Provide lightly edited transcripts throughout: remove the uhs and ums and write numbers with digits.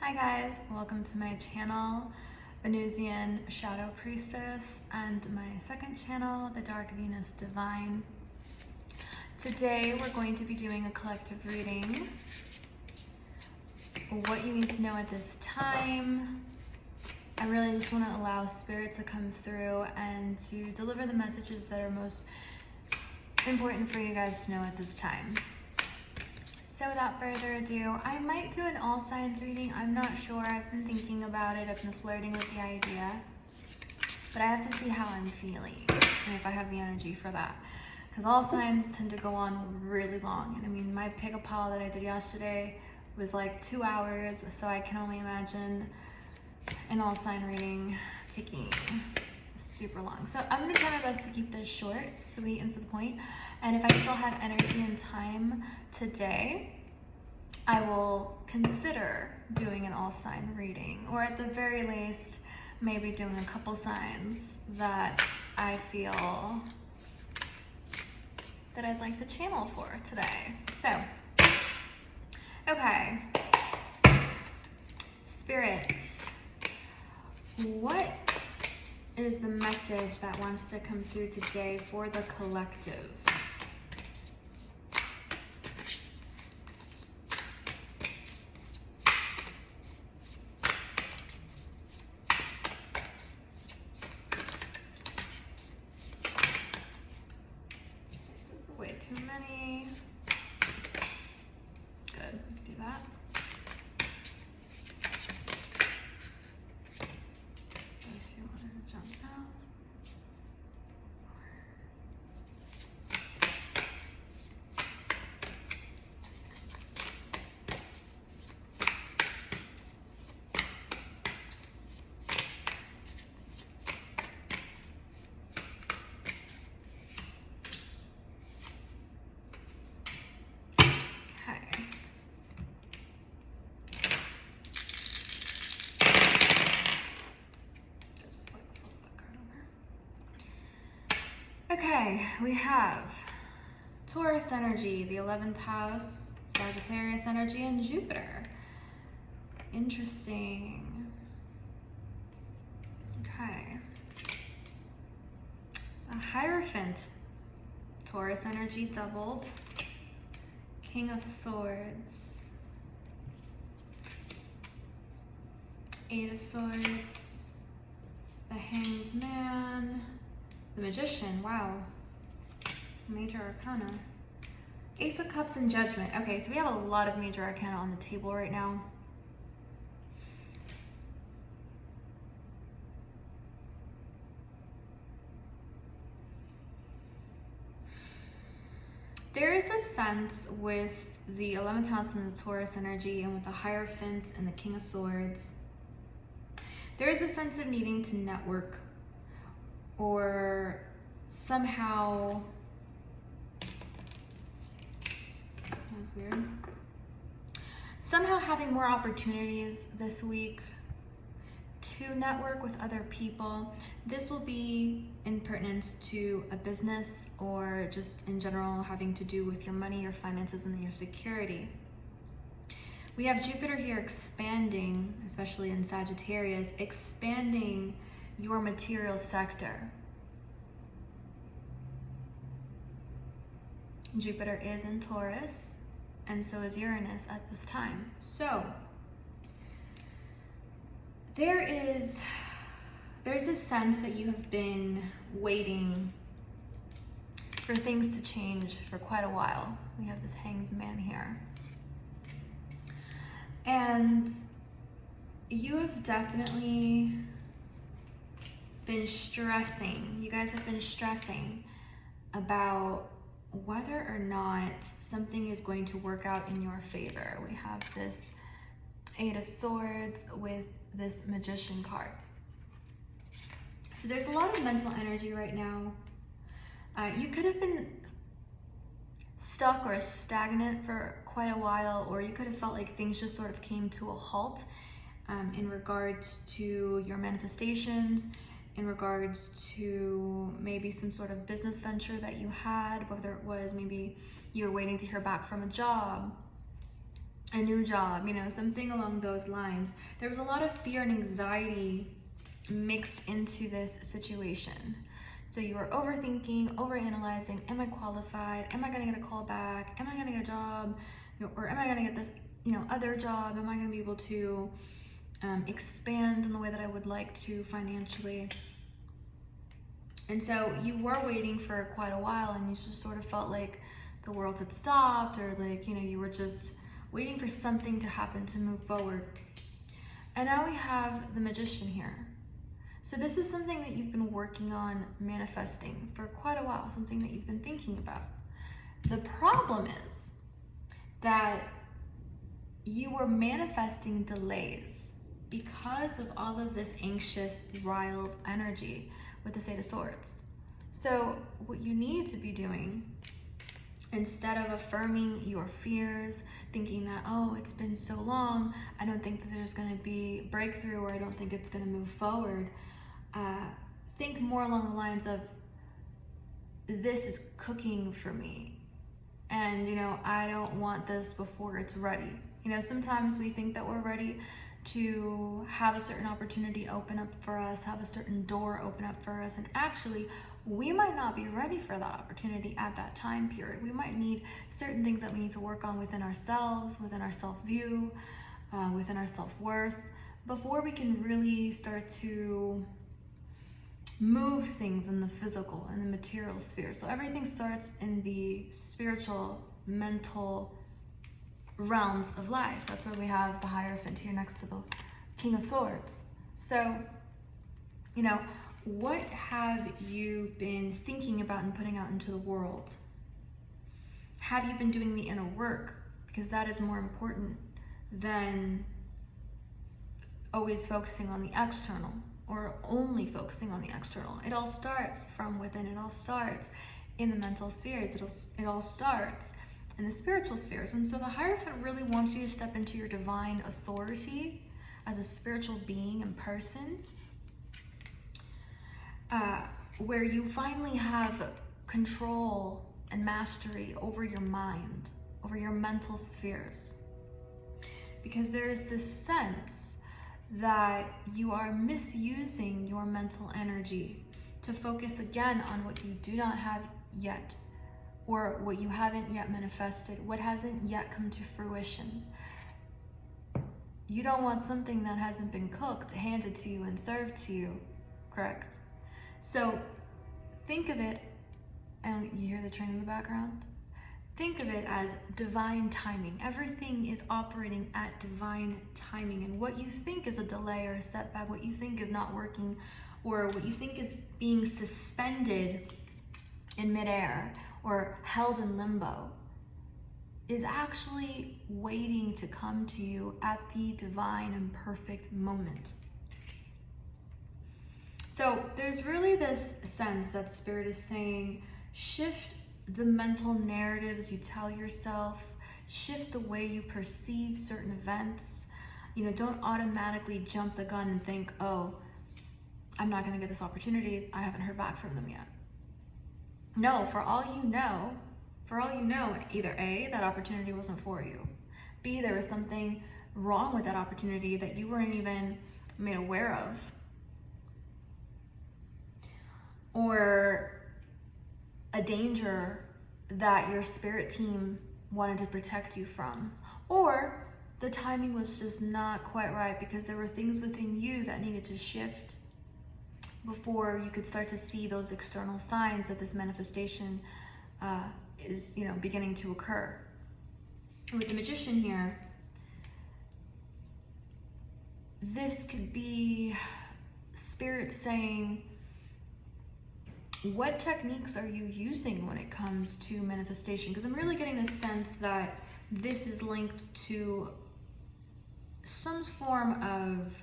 Hi guys, welcome to my channel, Venusian Shadow Priestess, and my second channel, the Dark Venus Divine. Today we're going to be doing a collective reading. What you need to know at this time. I really just want to allow Spirit to come through and to deliver the messages that are most important for you guys to know at this time. So without further ado, I might do an all signs reading. I'm not sure. I've been thinking about it. I've been flirting with the idea. But I have to see how I'm feeling and if I have the energy for that. Because all signs tend to go on really long. And I mean, my pick-a pile that I did yesterday was like 2 hours. So I can only imagine an all sign reading taking super long. So I'm going to try my best to keep this short, sweet, and to the point. And if I still have energy and time today, I will consider doing an all sign reading, or at the very least, maybe doing a couple signs that I feel that I'd like to channel for today. So, okay. Spirit, what is the message that wants to come through today for the collective? This is way too many. Good, do that. Okay, we have Taurus energy, the 11th house, Sagittarius energy, and Jupiter. Interesting. Okay. A Hierophant, Taurus energy doubled, King of Swords, Eight of Swords, the Hanged Man, the Magician, wow. Major Arcana. Ace of Cups and Judgment. Okay, so we have a lot of Major Arcana on the table right now. There is a sense with the 11th house and the Taurus energy, and with the Hierophant and the King of Swords, there is a sense of needing to network, or somehow, that was weird, somehow having more opportunities this week to network with other people. This will be in pertinence to a business, or just in general having to do with your money, your finances, and your security. We have Jupiter here expanding, especially in Sagittarius, expanding your material sector. Jupiter is in Taurus, and so is Uranus at this time. So there's a sense that you have been waiting for things to change for quite a while. We have this Hanged Man here. And you have definitely been stressing. You guys have been stressing about whether or not something is going to work out in your favor. We have this Eight of Swords with this Magician card. So there's a lot of mental energy right now. You could have been stuck or stagnant for quite a while, or you could have felt like things just sort of came to a halt in regards to your manifestations, in regards to maybe some sort of business venture that you had, whether it was maybe you were waiting to hear back from a job, a new job, you know, something along those lines. There was a lot of fear and anxiety mixed into this situation. So you were overthinking, overanalyzing, am I qualified? Am I gonna get a call back? Am I gonna get a job? Or am I gonna get this, you know, other job? Am I gonna be able to expand in the way that I would like to financially? And so you were waiting for quite a while, and you just sort of felt like the world had stopped, or like, you know, you were just waiting for something to happen to move forward. And now we have the Magician here. So this is something that you've been working on manifesting for quite a while, something that you've been thinking about. The problem is that you were manifesting delays because of all of this anxious, riled energy with the Eight of Swords. So what you need to be doing, instead of affirming your fears, thinking that, oh, it's been so long, I don't think that there's going to be breakthrough, or I don't think it's going to move forward, think more along the lines of, this is cooking for me, and, you know, I don't want this before it's ready. You know, sometimes we think that we're ready to have a certain opportunity open up for us, have a certain door open up for us, and actually we might not be ready for that opportunity at that time period. We might need certain things that we need to work on within ourselves, within our self-view, within our self-worth, before we can really start to move things in the physical and the material sphere. So everything starts in the spiritual, mental realms of life. That's why we have the Hierophant here next to the King of Swords. So, you know, what have you been thinking about and putting out into the world? Have you been doing the inner work? Because that is more important than always focusing on the external, or only focusing on the external. It all starts from within. It all starts in the mental spheres. It all starts in the spiritual spheres. And so the Hierophant really wants you to step into your divine authority as a spiritual being and person, where you finally have control and mastery over your mind, over your mental spheres. Because there is this sense that you are misusing your mental energy to focus again on what you do not have yet, or what you haven't yet manifested, what hasn't yet come to fruition. You don't want something that hasn't been cooked handed to you and served to you, correct? So think of it, and you hear the train in the background? Think of it as divine timing. Everything is operating at divine timing, and what you think is a delay or a setback, what you think is not working, or what you think is being suspended in midair or held in limbo, is actually waiting to come to you at the divine and perfect moment. So there's really this sense that Spirit is saying, shift the mental narratives you tell yourself, shift the way you perceive certain events. You know, don't automatically jump the gun and think, oh, I'm not gonna get this opportunity, I haven't heard back from them yet. No, for all you know, either A, that opportunity wasn't for you. B, there was something wrong with that opportunity that you weren't even made aware of. Or a danger that your spirit team wanted to protect you from. Or the timing was just not quite right because there were things within you that needed to shift before you could start to see those external signs that this manifestation is, you know, beginning to occur. With the Magician here, this could be Spirit saying, what techniques are you using when it comes to manifestation? Because I'm really getting the sense that this is linked to some form of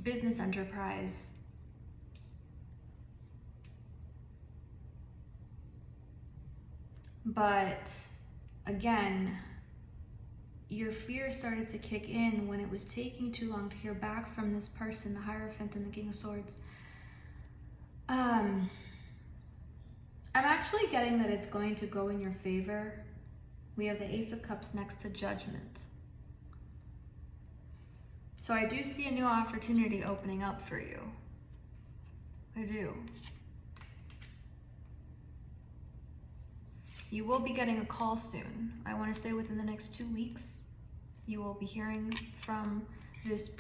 business enterprise. But again, your fear started to kick in when it was taking too long to hear back from this person, the Hierophant and the King of Swords. I'm actually getting that it's going to go in your favor. We have the Ace of Cups next to Judgment. So I do see a new opportunity opening up for you. I do. You will be getting a call soon. I want to say within the next 2 weeks, you will be hearing from this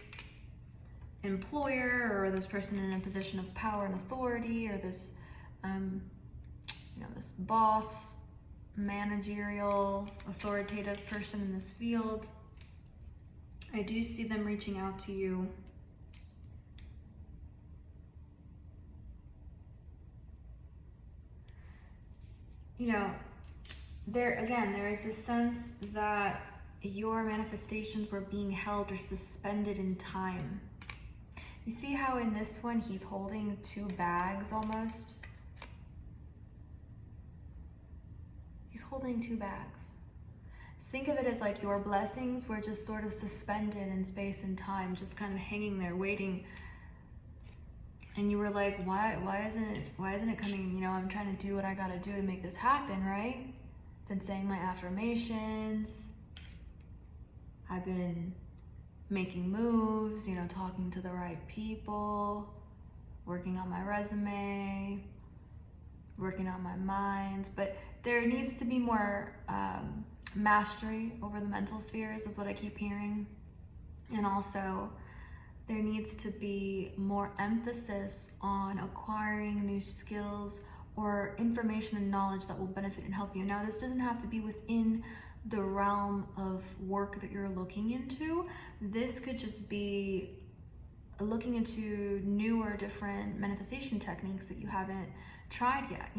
employer or this person in a position of power and authority, or this, this boss, managerial, authoritative person in this field. I do see them reaching out to you. There is a sense that your manifestations were being held or suspended in time. You see how in this one he's holding 2 bags almost? He's holding 2 bags. So think of it as like your blessings were just sort of suspended in space and time, just kind of hanging there waiting. And you were like, why isn't it coming? I'm trying to do what I gotta do to make this happen, right? Been saying my affirmations. I've been making moves, talking to the right people, working on my resume, working on my mind. But there needs to be more mastery over the mental spheres, is what I keep hearing. And also, there needs to be more emphasis on acquiring new skills or information and knowledge that will benefit and help you. Now, this doesn't have to be within the realm of work that you're looking into. This could just be looking into newer, different manifestation techniques that you haven't tried yet.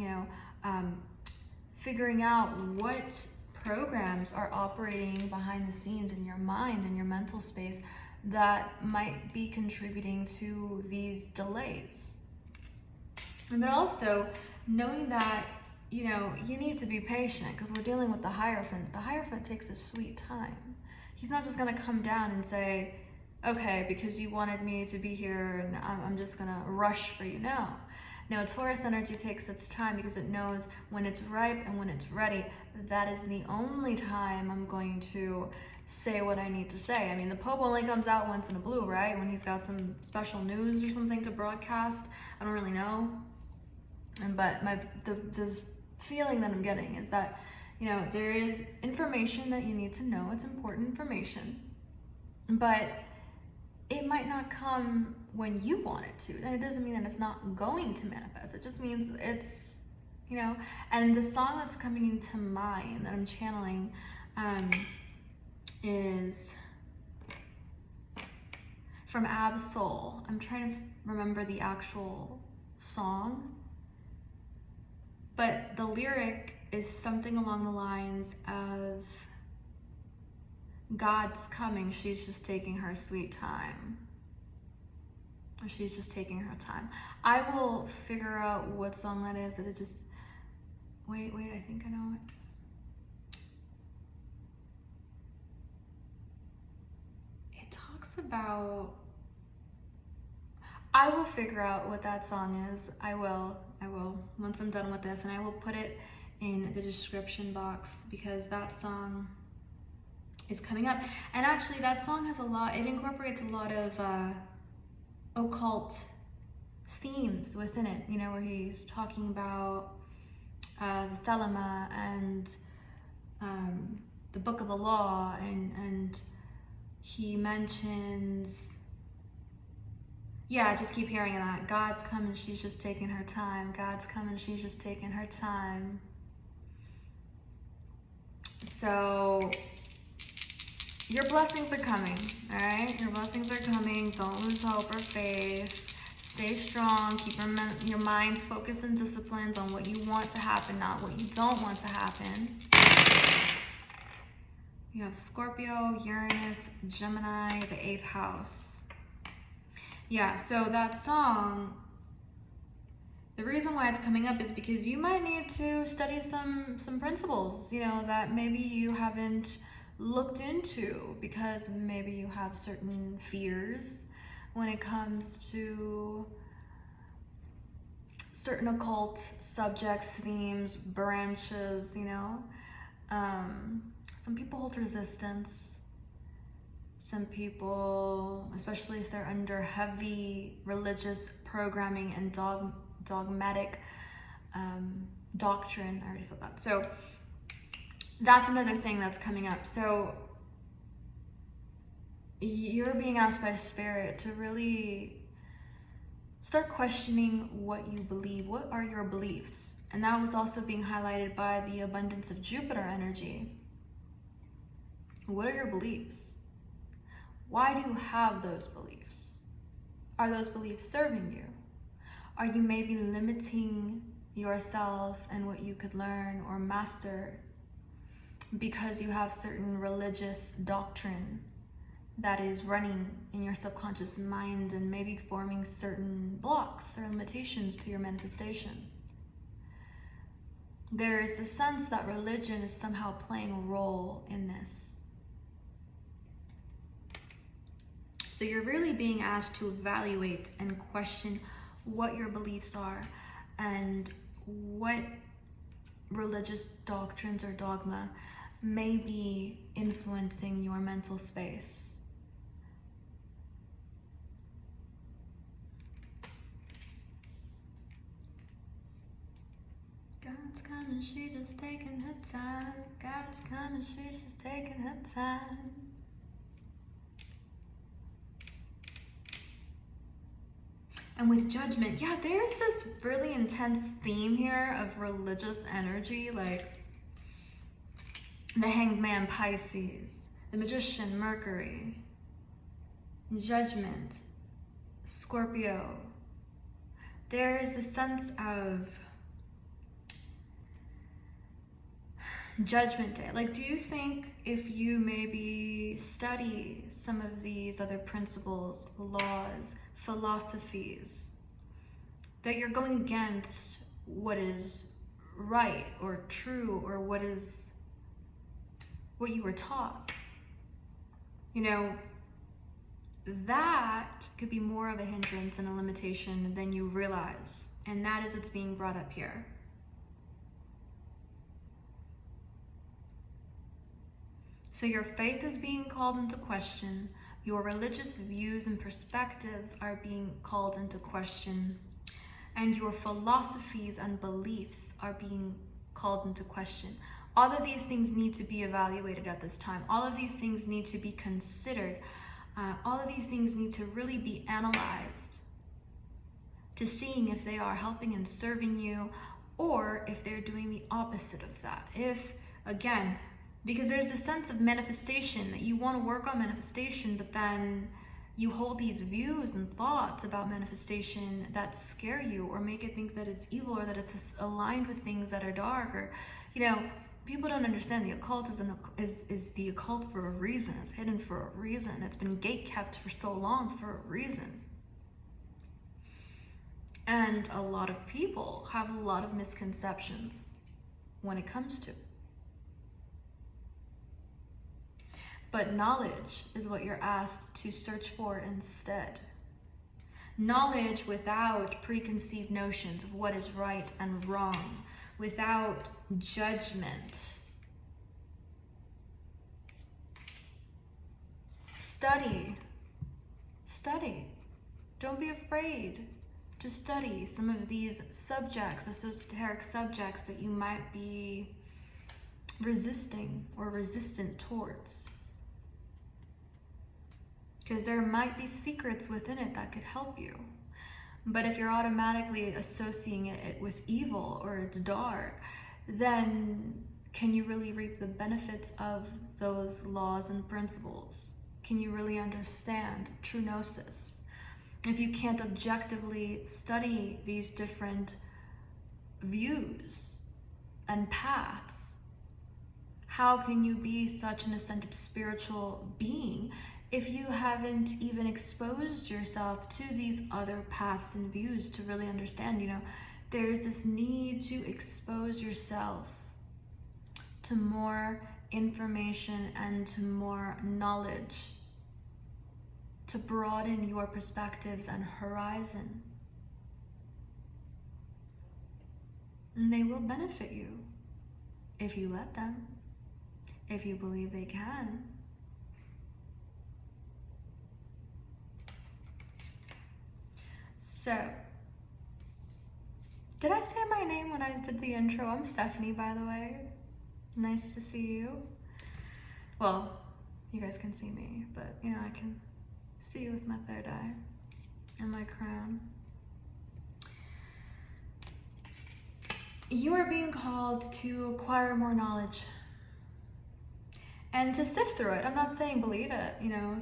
Figuring out what programs are operating behind the scenes in your mind and your mental space that might be contributing to these delays. But also knowing that you need to be patient, because we're dealing with the Hierophant. The Hierophant takes a sweet time. He's not just gonna come down and say, okay, because you wanted me to be here and I'm just gonna rush for you. No, Taurus energy takes its time because it knows when it's ripe and when it's ready. That is the only time I'm going to say what I need to say. I mean, the Pope only comes out once in a blue, right? When he's got some special news or something to broadcast. I don't really know. But the feeling that I'm getting is that, there is information that you need to know. It's important information. But it might not come when you want it to. And it doesn't mean that it's not going to manifest. It just means it's, and the song that's coming into mind that I'm channeling is from Absol. I'm trying to remember the actual song, but the lyric is something along the lines of, God's coming, she's just taking her sweet time. Or she's just taking her time. I will figure out what song that is. That it just, wait, I think I know it. It talks about, I will figure out what that song is. I will, once I'm done with this, and I will put it in the description box, because that song is coming up. And actually that song has it incorporates a lot of occult themes within it, where he's talking about the Thelema and the Book of the Law, and he mentions, I just keep hearing that, God's coming, she's just taking her time. God's coming, she's just taking her time. So your blessings are coming, all right? Your blessings are coming. Don't lose hope or faith. Stay strong. Keep your mind focused and disciplined on what you want to happen, not what you don't want to happen. You have Scorpio, Uranus, Gemini, the 8th house. So that song, the reason why it's coming up is because you might need to study some principles, that maybe you haven't looked into, because maybe you have certain fears when it comes to certain occult subjects, themes, branches, Some people hold resistance. Some people, especially if they're under heavy religious programming and dogmatic doctrine, I already said that. So that's another thing that's coming up. So you're being asked by Spirit to really start questioning what you believe. What are your beliefs? And that was also being highlighted by the abundance of Jupiter energy. What are your beliefs? Why do you have those beliefs? Are those beliefs serving you? Are you maybe limiting yourself and what you could learn or master because you have certain religious doctrine that is running in your subconscious mind and maybe forming certain blocks or limitations to your manifestation? There is a sense that religion is somehow playing a role in this. So you're really being asked to evaluate and question what your beliefs are and what religious doctrines or dogma may be influencing your mental space. God's coming, she's just taking her time. God's coming, she's just taking her time. And with judgment, yeah, there's this really intense theme here of religious energy, like the Hanged Man, Pisces, the Magician, Mercury, judgment, Scorpio. There is a sense of Judgment Day. Like, do you think if you maybe study some of these other principles, laws, philosophies, that you're going against what is right or true or what you were taught? You know, that could be more of a hindrance and a limitation than you realize. And that is what's being brought up here. So your faith is being called into question. Your religious views and perspectives are being called into question. And your philosophies and beliefs are being called into question. All of these things need to be evaluated at this time. All of these things need to be considered. All of these things need to really be analyzed to seeing if they are helping and serving you or if they're doing the opposite of that. If, again, because there's a sense of manifestation that you want to work on manifestation, but then you hold these views and thoughts about manifestation that scare you or make it think that it's evil or that it's aligned with things that are dark. Or, you know, people don't understand the occult is the occult for a reason. It's hidden for a reason. It's been gatekept for so long for a reason. And a lot of people have a lot of misconceptions when it comes to it. But knowledge is what you're asked to search for instead. Knowledge without preconceived notions of what is right and wrong, without judgment. Study. Study. Don't be afraid to study some of these subjects, esoteric subjects that you might be resisting or resistant towards. Because there might be secrets within it that could help you. But if you're automatically associating it with evil or it's dark, then can you really reap the benefits of those laws and principles? Can you really understand true gnosis? If you can't objectively study these different views and paths, how can you be such an ascended spiritual being if you haven't even exposed yourself to these other paths and views to really understand? You know, there's this need to expose yourself to more information and to more knowledge, to broaden your perspectives and horizon. And they will benefit you if you let them. if you believe they can. So, did I say my name when I did the intro? I'm Stephanie, by the way. Nice to see you. Well, you guys can see me, but you know, I can see you with my third eye and my crown. You are being called to acquire more knowledge and to sift through it. I'm not saying believe it, you know.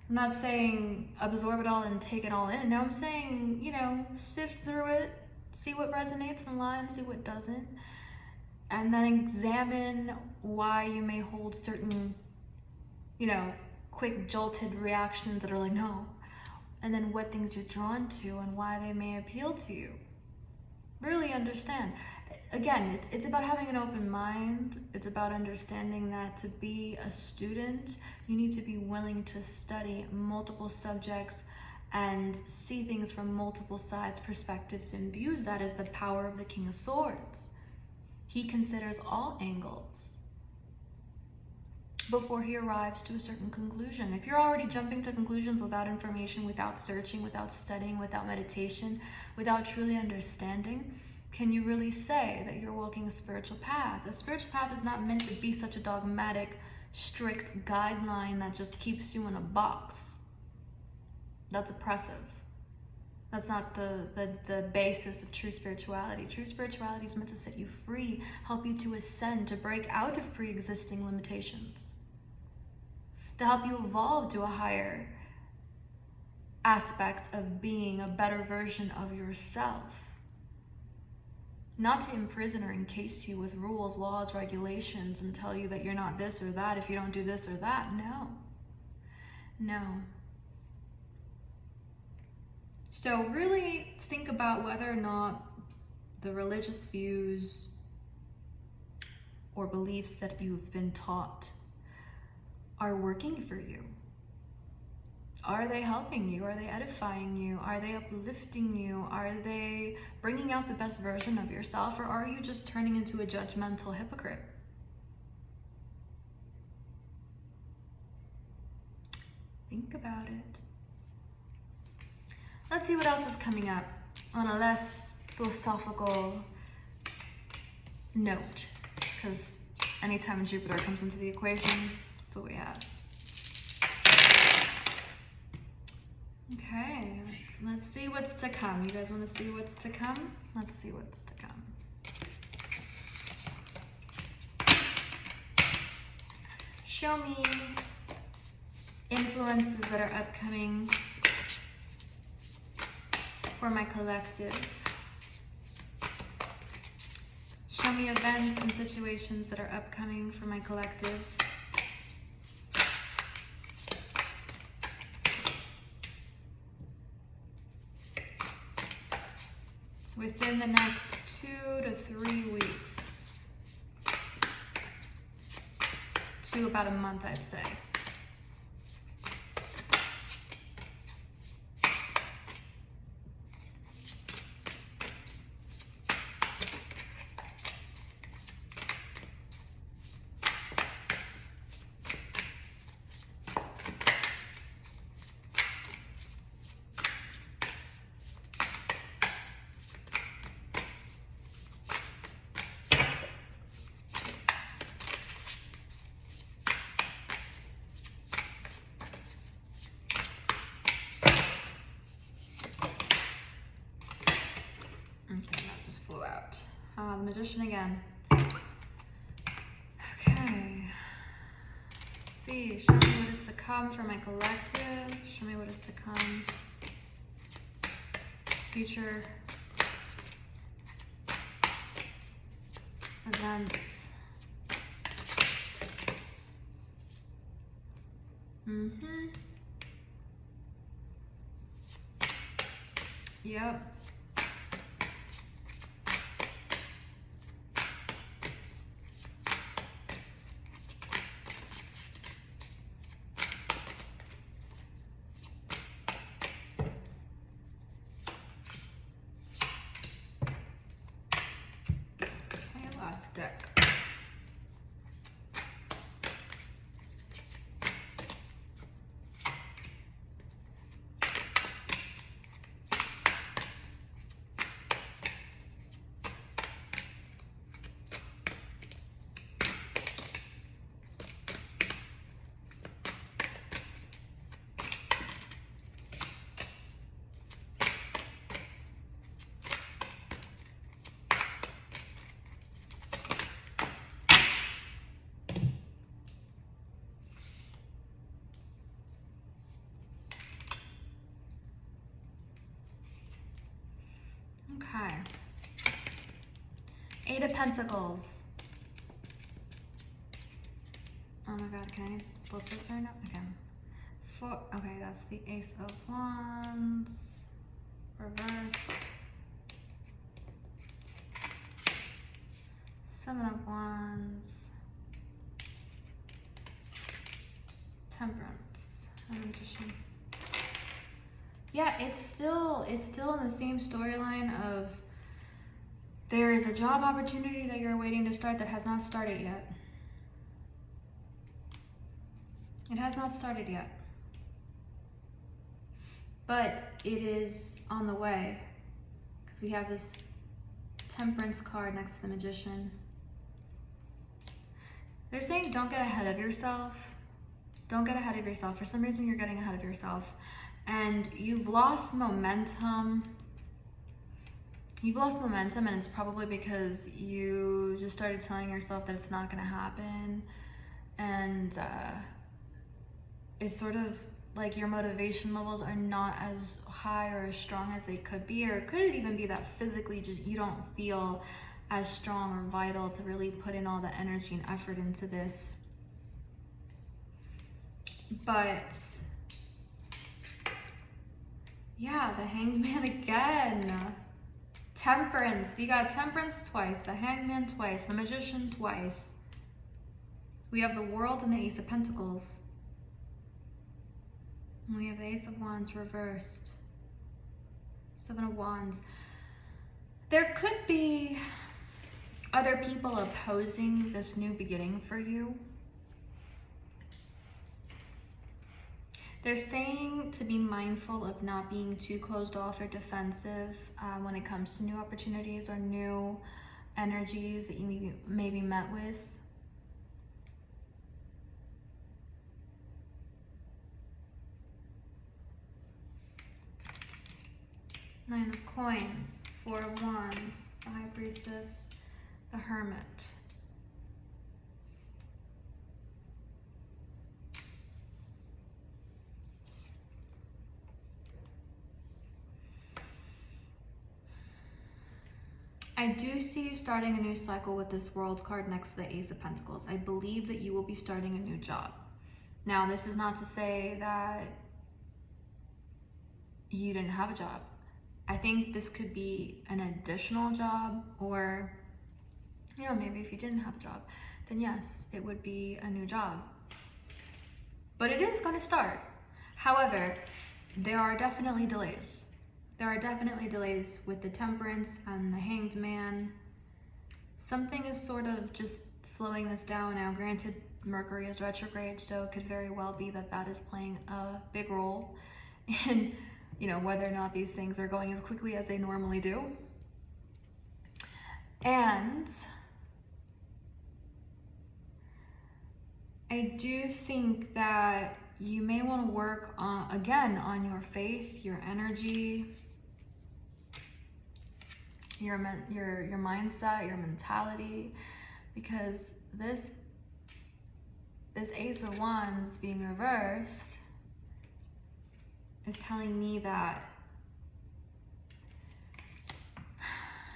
I'm not saying absorb it all and take it all in. No, I'm saying, you know, sift through it, see what resonates and aligns, see what doesn't, and then examine why you may hold certain, you know, quick jolted reactions that are like, no, and then what things you're drawn to and why they may appeal to you. Really understand. Again, it's about having an open mind. It's about understanding that to be a student, you need to be willing to study multiple subjects and see things from multiple sides, perspectives, and views. That is the power of the King of Swords. He considers all angles before he arrives to a certain conclusion. If you're already jumping to conclusions without information, without searching, without studying, without meditation, without truly understanding, can you really say that you're walking a spiritual path? A spiritual path is not meant to be such a dogmatic, strict guideline that just keeps you in a box. That's oppressive. That's not the basis of true spirituality. True spirituality is meant to set you free, help you to ascend, to break out of pre-existing limitations, to help you evolve to a higher aspect of being, a better version of yourself. Not to imprison or encase you with rules, laws, regulations, and tell you that you're not this or that if you don't do this or that. No. No. So really think about whether or not the religious views or beliefs that you've been taught are working for you. Are they helping you? Are they edifying you? Are they uplifting you? Are they bringing out the best version of yourself? Or are you just turning into a judgmental hypocrite? Think about it. Let's see what else is coming up on a less philosophical note, because anytime Jupiter comes into the equation, that's what we have. Okay, let's see what's to come. You guys want to see what's to come? Let's see what's to come. Show me influences that are upcoming for my collective. Show me events and situations that are upcoming for my collective. Within the next 2 to 3 weeks. To about a month, I'd say. The Magician again. Okay. Let's see. Show me what is to come for my collective. Show me what is to come. Future events. Yep. Deck. Okay. Eight of Pentacles. Oh my God, can I flip this right now? Okay. Okay, that's the Ace of Wands. Reversed. Seven of Wands. Temperance. And Magician. Yeah, it's still in the same storyline of there is a job opportunity that you're waiting to start that has not started yet. It has not started yet. But it is on the way, because we have this Temperance card next to the Magician. They're saying don't get ahead of yourself. Don't get ahead of yourself. For some reason, you're getting ahead of yourself. And you've lost momentum. You've lost momentum, and it's probably because you just started telling yourself that it's not going to happen. And it's sort of like your motivation levels are not as high or as strong as they could be, or could it even be that physically just you don't feel as strong or vital to really put in all the energy and effort into this. But yeah, the Hanged Man again. Temperance, you got Temperance twice, the Hanged Man twice, the Magician twice. We have the World and the Ace of Pentacles. And we have the Ace of Wands reversed. Seven of Wands. There could be other people opposing this new beginning for you. They're saying to be mindful of not being too closed off or defensive when it comes to new opportunities or new energies that you may be met with. Nine of Coins, Four of Wands, the High Priestess, the Hermit. I do see you starting a new cycle with this World card next to the Ace of Pentacles. I believe that you will be starting a new job. Now, this is not to say that you didn't have a job. I think this could be an additional job, or, you know, maybe if you didn't have a job, then yes, it would be a new job. But it is going to start. However, there are definitely delays. There are definitely delays with the Temperance and the Hanged Man. Something is sort of just slowing this down now. Granted, Mercury is retrograde, so it could very well be that that is playing a big role in, you know, whether or not these things are going as quickly as they normally do. And I do think that you may want to work on, again, on your faith, your energy, your mindset, your mentality, because this Ace of Wands being reversed is telling me that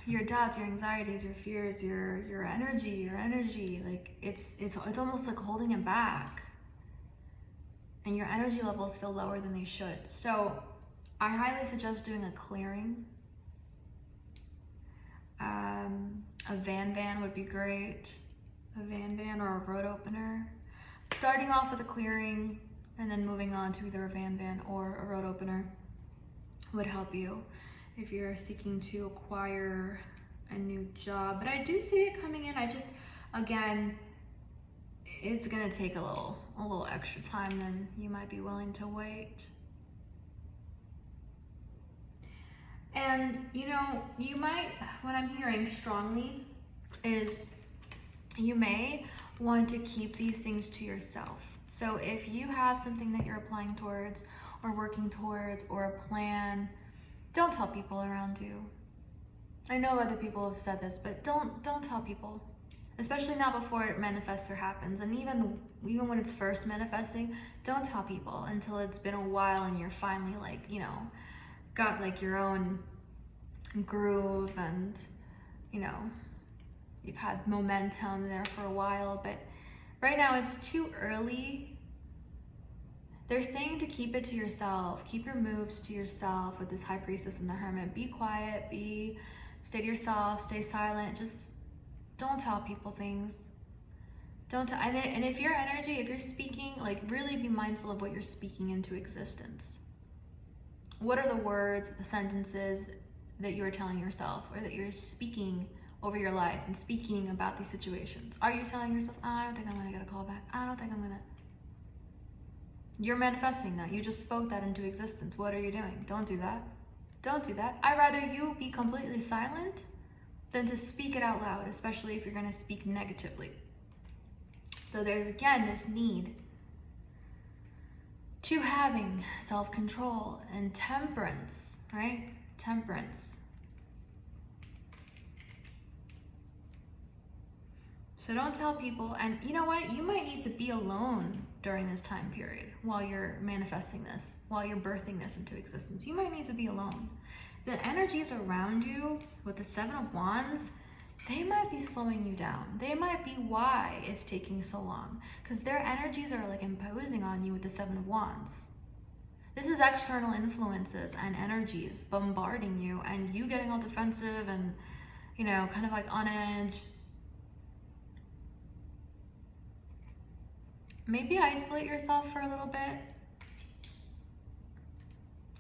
your doubts, your anxieties, your fears, your energy, like it's almost like holding it back. And your energy levels feel lower than they should. So I highly suggest doing a clearing. A van would be great. A van or a road opener. Starting off with a clearing and then moving on to either a van or a road opener would help you if you're seeking to acquire a new job. But I do see it coming in. I just, again, it's gonna take a little extra time than you might be willing to wait. And you know, you might, what I'm hearing strongly is you may want to keep these things to yourself. So if you have something that you're applying towards or working towards or a plan, don't tell people around you. I know other people have said this, but don't tell people. Especially not before it manifests or happens. And even when it's first manifesting, don't tell people until it's been a while and you're finally, like, you know, got like your own groove and, you know, you've had momentum there for a while, but right now it's too early. They're saying to keep it to yourself, keep your moves to yourself with this High Priestess and the Hermit. Be quiet, stay to yourself, stay silent, just don't tell people things. And if your energy, if you're speaking, like really be mindful of what you're speaking into existence. What are the words, the sentences that you are telling yourself or that you're speaking over your life and speaking about these situations? Are you telling yourself, oh, I don't think I'm gonna get a call back. I don't think I'm gonna. You're manifesting that. You just spoke that into existence. What are you doing? Don't do that. Don't do that. I'd rather you be completely silent than to speak it out loud, especially if you're gonna speak negatively. So there's, again, this need to having self-control and temperance, right? Temperance. So don't tell people, and you know what? You might need to be alone during this time period while you're manifesting this, while you're birthing this into existence. You might need to be alone. The energies around you with the Seven of Wands, they might be slowing you down. They might be why it's taking so long, because their energies are like imposing on you with the Seven of Wands. This is external influences and energies bombarding you and you getting all defensive and, you know, kind of like on edge. Maybe isolate yourself for a little bit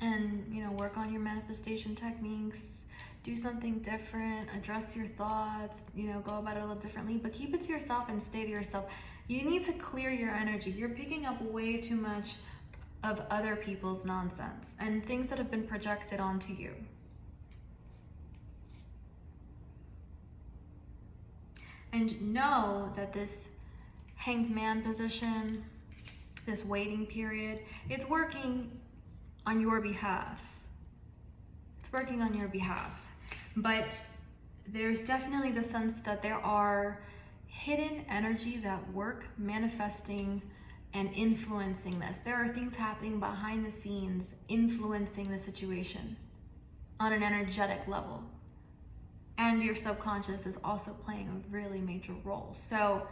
and, you know, work on your manifestation techniques. Do something different, address your thoughts, you know, go about it a little differently, but keep it to yourself and stay to yourself. You need to clear your energy. You're picking up way too much of other people's nonsense and things that have been projected onto you. And know that this Hanged Man position, this waiting period, it's working on your behalf. It's working on your behalf. But there's definitely the sense that there are hidden energies at work manifesting and influencing this. There are things happening behind the scenes influencing the situation on an energetic level. And your subconscious is also playing a really major role. So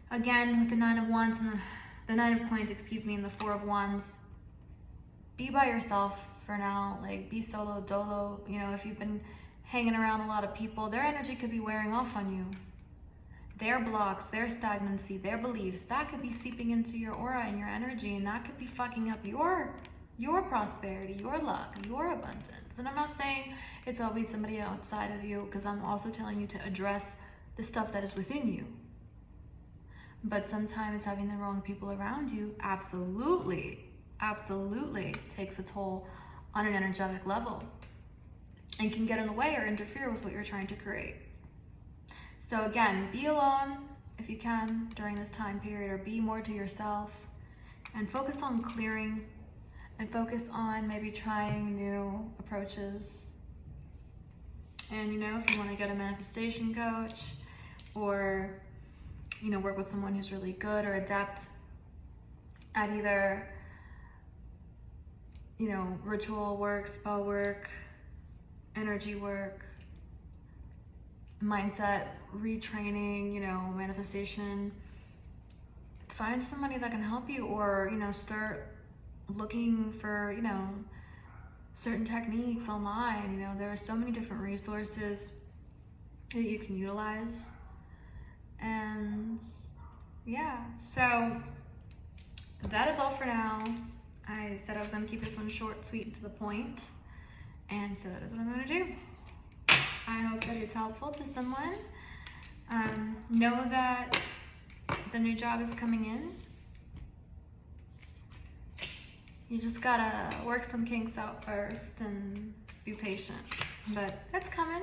again, with the Nine of Wands and the Nine of Coins, and the Four of Wands, be by yourself for now. Like, be solo, dolo. You know, if you've been hanging around a lot of people, their energy could be wearing off on you. Their blocks, their stagnancy, their beliefs, that could be seeping into your aura and your energy, and that could be fucking up your prosperity, your luck, your abundance. And I'm not saying it's always somebody outside of you, because I'm also telling you to address the stuff that is within you. But sometimes having the wrong people around you absolutely takes a toll on an energetic level and can get in the way or interfere with what you're trying to create. So again, be alone if you can during this time period, or be more to yourself and focus on clearing and focus on maybe trying new approaches. And, you know, if you want to get a manifestation coach or, you know, work with someone who's really good or adept at either, you know, ritual work, spell work, energy work, mindset retraining, you know, manifestation, find somebody that can help you, or, you know, start looking for, you know, certain techniques online. You know, there are so many different resources that you can utilize. And yeah, so that is all for now. I said I was going to keep this one short, sweet, and to the point, and so that is what I'm going to do. I hope that it's helpful to someone. Know that the new job is coming in. You just gotta work some kinks out first and be patient, but it's coming.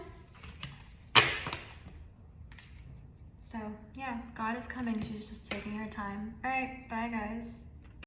So yeah, God is coming. She's just taking her time. All right, bye guys.